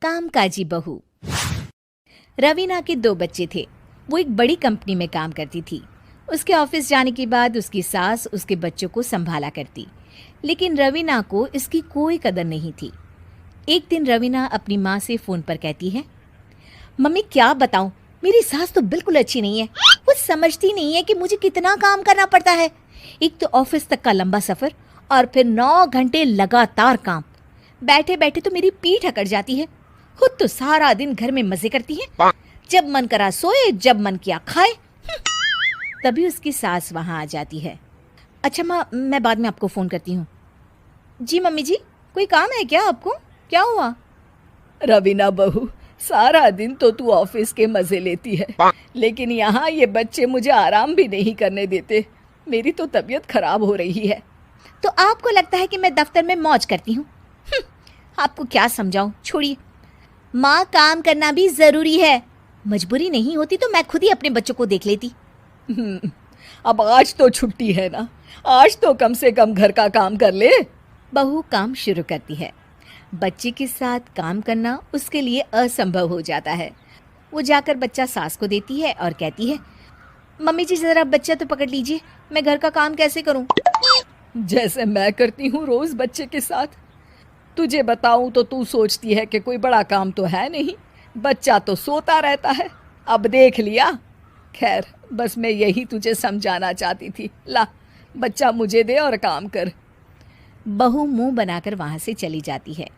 कामकाजी बहू। रवीना के 2 बच्चे थे। वो एक बड़ी कंपनी में काम करती थी। उसके ऑफिस जाने के बाद उसकी सास उसके बच्चों को संभाला करती, लेकिन रवीना को इसकी कोई कदर नहीं थी। एक दिन रवीना अपनी माँ से फ़ोन पर कहती है, मम्मी क्या बताऊं, मेरी सास तो बिल्कुल अच्छी नहीं है। वो समझती नहीं है कि मुझे कितना काम करना पड़ता है। एक तो ऑफिस तक का लंबा सफ़र और फिर 9 घंटे लगातार काम। बैठे बैठे तो मेरी पीठ अकड़ जाती है। खुद तो सारा दिन घर में मजे करती है, जब मन करा सोए, जब मन किया खाए। तभी उसकी सास वहाँ आ जाती है। अच्छा माँ, मैं बाद में आपको फ़ोन करती हूँ। जी मम्मी जी, कोई काम है क्या आपको? क्या हुआ? रवीना बहू, सारा दिन तो तू ऑफिस के मजे लेती है, लेकिन यहाँ ये बच्चे मुझे आराम भी नहीं करने देते। मेरी तो तबीयत खराब हो रही है। तो आपको लगता है कि मैं दफ्तर में मौज करती हूँ? आपको क्या समझाऊँ, छोड़िए। माँ, काम करना भी ज़रूरी है। मजबूरी नहीं होती तो मैं खुद ही अपने बच्चों को देख लेती। अब आज तो छुट्टी है ना, आज तो कम से कम घर का काम कर ले। बहू काम शुरू करती है। बच्चे के साथ काम करना उसके लिए असंभव हो जाता है। वो जाकर बच्चा सास को देती है और कहती है, मम्मी जी ज़रा बच्चा तो पकड़ लीजिए, मैं घर का काम कैसे करूं? जैसे मैं करती हूँ रोज बच्चे के साथ। तुझे बताऊं तो तू सोचती है कि कोई बड़ा काम तो है नहीं, बच्चा तो सोता रहता है। अब देख लिया। खैर, बस मैं यही तुझे समझाना चाहती थी। ला, बच्चा मुझे दे और काम कर। बहू मुंह बनाकर वहां से चली जाती है।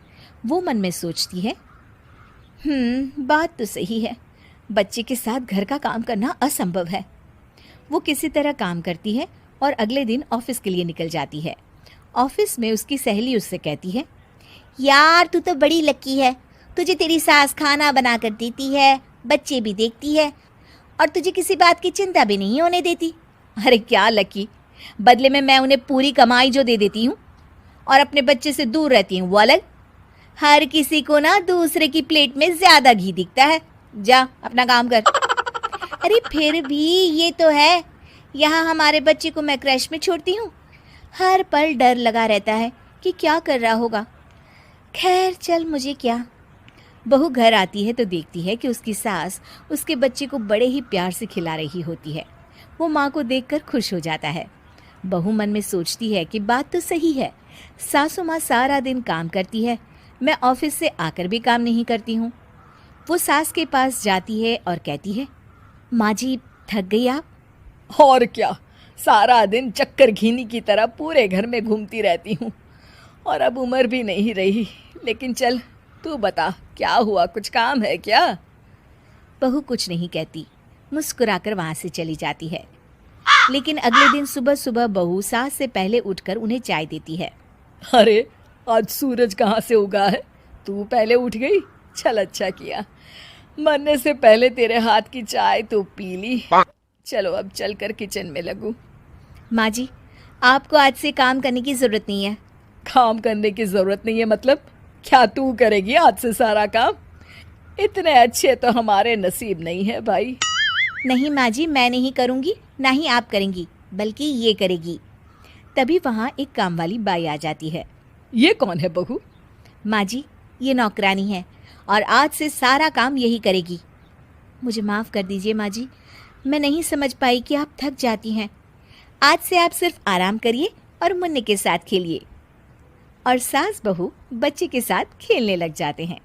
वो मन में सोचती है, बात तो सही है, बच्चे के साथ घर का काम करना असंभव है। वो किसी तरह काम करती है और अगले दिन ऑफिस के लिए निकल जाती है। ऑफिस में उसकी सहेली उससे कहती है, यार तू तो बड़ी लकी है, तुझे तेरी सास खाना बना कर देती है, बच्चे भी देखती है और तुझे किसी बात की चिंता भी नहीं होने देती। अरे क्या लकी, बदले में मैं उन्हें पूरी कमाई जो दे देती हूँ और अपने बच्चे से दूर रहती हूँ वो अलग। हर किसी को ना दूसरे की प्लेट में ज़्यादा घी दिखता है। जा अपना काम कर। अरे फिर भी ये तो है, यहाँ हमारे बच्चे को मैं क्रैश में छोड़ती हूँ, हर पल डर लगा रहता है कि क्या कर रहा होगा। खैर चल, मुझे क्या। बहू घर आती है तो देखती है कि उसकी सास उसके बच्चे को बड़े ही प्यार से खिला रही होती है। वो माँ को देखकर खुश हो जाता है। बहू मन में सोचती है कि बात तो सही है, सासू माँ सारा दिन काम करती है, मैं ऑफिस से आकर भी काम नहीं करती हूँ। वो सास के पास जाती है और कहती है, माँ जी थक गई आप? और क्या, सारा दिन चक्कर घीनी की तरह पूरे घर में घूमती रहती हूँ और अब उम्र भी नहीं रही। लेकिन चल तू बता, क्या हुआ, कुछ काम है क्या? बहू कुछ नहीं कहती, मुस्कुराकर वहाँ से चली जाती है। लेकिन अगले दिन सुबह सुबह बहू सास से पहले उठकर उन्हें चाय देती है। अरे आज सूरज कहाँ से उगा है, तू पहले उठ गई। चल अच्छा किया, मरने से पहले तेरे हाथ की चाय तो पी ली। चलो अब चलकर किचन में लगूं। माँ जी, आपको आज से काम करने की ज़रूरत नहीं है। काम करने की ज़रूरत नहीं है मतलब? क्या तू करेगी आज से सारा काम? इतने अच्छे तो हमारे नसीब नहीं है भाई। नहीं माँ जी, मैं नहीं करूँगी, ना ही आप करेंगी, बल्कि ये करेगी। तभी वहाँ एक काम वाली बाई आ जाती है। ये कौन है बहू? माँ जी, ये नौकरानी है और आज से सारा काम यही करेगी। मुझे माफ़ कर दीजिए माँ जी, मैं नहीं समझ पाई कि आप थक जाती हैं। आज से आप सिर्फ आराम करिए और मुन्ने के साथ खेलिए। और सास बहू बच्चे के साथ खेलने लग जाते हैं।